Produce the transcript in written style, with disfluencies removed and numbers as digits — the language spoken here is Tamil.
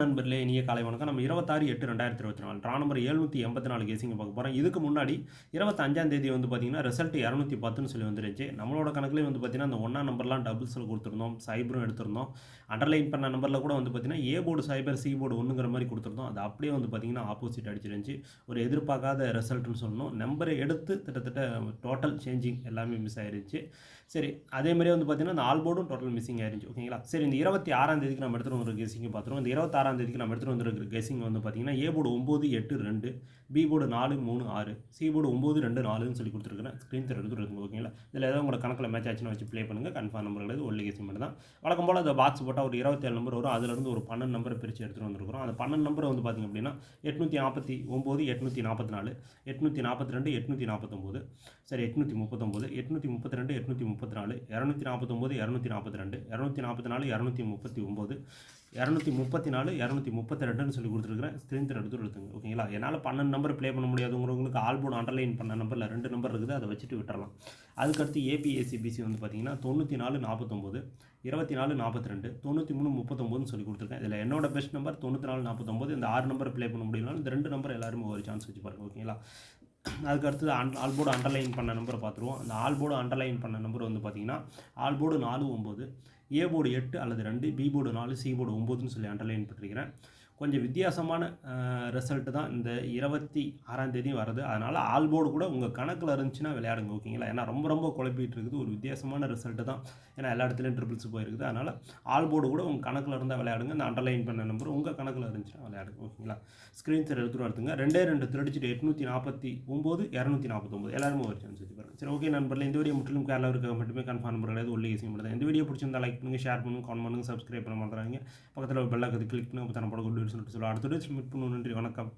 நண்பர்களே இனிய காலை வணக்கம். நம்ம 26/8/2024 ட்ரா நம்பர் 784 கேசிங்க பார்க்க போறோம். இதுக்கு முன்னாடி 25ஆம் தேதி வந்து பார்த்தீங்கன்னா, ரிசல்ட் 210ன்னு சொல்லி வந்துருந்துச்சு. நம்மளோட கணக்குலயும் வந்து பார்த்தீங்கன்னா, அந்த 1ஆம் நம்பர்லாம் டபுள்ஸ்ல குடுத்துருந்தோம். சைபரும் எடுத்திருந்தோம். அண்டர்லைன் பண்ண நம்பர்ல கூட வந்து பார்த்தீங்கன்னா, A board cipher, C board 1ங்கிற மாரி குடுத்துருந்தோம். அது அப்படியே வந்து பார்த்தீங்கன்னா, ஆப்போசிட் அடிச்சிருந்துச்சு. ஒரு எதிர்பார்க்காத ரிசல்ட்ன்னு சொல்லணும். நம்பர எடுத்து கிட்டத்தட்ட டோட்டல் சேஞ்சிங் எல்லாமே மிஸ் ஆயிருச்சு. சரி, அதே மாரியே வந்து பார்த்தீங்கன்னா, இந்த ஆல் போர்டும் டோட்டல் மிஸ்ஸிங் ஆயிருச்சு. ஓகேங்களா? சரி, இந்த 26ஆம் தேதிக்கு நம்ம எடுத்துட்டு வந்திருக்க கெஸ்ஸிங்க பார்த்துருவோம். இந்த 26ஆம் தேதிக்கு நம்ம எடுத்துட்டு வந்திருக்கிற கெஸ்ஸிங் வந்து பார்த்தீங்கன்னா, A board 9, 8, 2, B board 4, 3, 6, C board 9, 2, 4ன்னு சொல்லி குடுத்துருக்கிறேன். ஸ்க்ரீன் ஷாட் எடுத்து இருக்குங்க. ஓகேங்களா? இதில ஏதாவது உங்களோட கணக்குல மேட்ச் ஆச்சுன்னா வச்சு ப்ளே பண்ணுங்க. கன்ஃபார்ம் நம்பர் கிடையாது. ஒன்லி கெஸ்ஸிங் மட்டும் தான். வழக்கம் போல அந்த பாக்ஸ் போட்டா ஒரு 27 நம்பர் வரும். அதிலிருந்து ஒரு 12 நம்பர பிரிச்சு எடுத்துட்டு வந்திருக்கிறோம். அந்த 12 நம்பர் வந்து பார்த்தீங்க அப்படின்னா, 849, 844, 842, 849, சரி 839, 832, 834, 249, 242, 244, 239, 234, 232ன்னு சொல்லி குடுத்துருக்கிறேன். ஸ்க்ரீன் ஷாட் எடுத்து எடுத்துங்க. ஓகேங்களா? என்னால 12 நம்பர் ப்ளே பண்ண முடியாதுங்கிறவங்களுக்கு ஆல் போர்டு அண்டர்லைன் பண்ண நம்பர்ல 2 நம்பர் இருக்குது. அத வச்சுட்டு விட்டுறலாம். அதுக்கடுத்து ஏபிஎஸ்சிபிசி வந்து பார்த்தீங்கன்னா, 94, 49, 24, 42, 93, 39ன்னு சொல்லி குடுத்துருக்கேன். இதில என்னோட பெஸ்ட் நம்பர் 94, 49. இந்த 6 நம்பர் ப்ளே பண்ண முடியலனாலும் இந்த 2 நம்பர் எல்லாருமே ஒரு சான்ஸ் வச்சு பாருங்க. ஓகேங்களா? அதுக்கு அடுத்தது ஆல் போர்டு அண்டர்லைன் பண்ண நம்பரை பார்த்துருவோம். அந்த ஆல் போர்டு அண்டர்லைன் பண்ண நம்பர் வந்து பார்த்தீங்கன்னா, ஆல் போர்டு 4, 9, ஏ போர்டு 8 அல்லது 2, பி போர்டு 4, சி போர்டு 9ன்னு சொல்லி அண்டர்லைன் பண்ணியிருக்கிறேன். கொஞ்சம் வித்தியாசமான ரிசல்ட் தான் இந்த 26ஆம் தேதியும் வருது. அதனால ஆல் போர்டு கூட உங்க கணக்குல இருந்துச்சுன்னா விளையாடுங்க. ஓகேங்களா? ஏன்னா ரொம்ப ரொம்ப குழப்பிட்டு இருக்குது. ஒரு வித்தியாசமான ரிசல்ட் தான். ஏன்னா எல்லா இடத்துலயும் ட்ரிபிள்ஸ் போயிருக்குது. அதனால ஆல் போர்டு கூட உங்க கணக்குல இருந்தா விளையாடுங்க. இந்த அண்டர்லைன் பண்ண நம்பர் உங்க கணக்குல இருந்துச்சுன்னா விளையாடுங்க. ஓகேங்களா? ஸ்க்ரீன்ஷாட் எடுத்துட்டு வரதுங்க. 2 திருடிச்சிட்டு 849, 249 எல்லாருமே ஒரு சான்ஸ் வச்சு பாருங்க. சரி, ஓகே நண்பர்களே, இந்த வீடியோ முற்றிலும் கேரளா இருக்க மட்டுமே கன்ஃபார்ம் நம்பர் கிடையாது. ஒன்லி கெஸ்ஸிங் மட்டும் தான். இந்த வீடியோ பிடிச்சிருந்தா லைக் பண்ணுங்க, ஷேர் பண்ணுங்க, கமெண்ட் பண்ணுங்க, சப்ஸ்கிரைப் பண்ண மறந்துடாதீங்க. பக்கத்தில் ஒரு பெல் ஐக்கனை கிளிக் பண்ணி அப்போ தான் போட குட் வீடியோஸ் சொல்லிட்டு அடுத்த வீடியோஸ் மீட் பண்ணுவோம். நன்றி, வணக்கம்.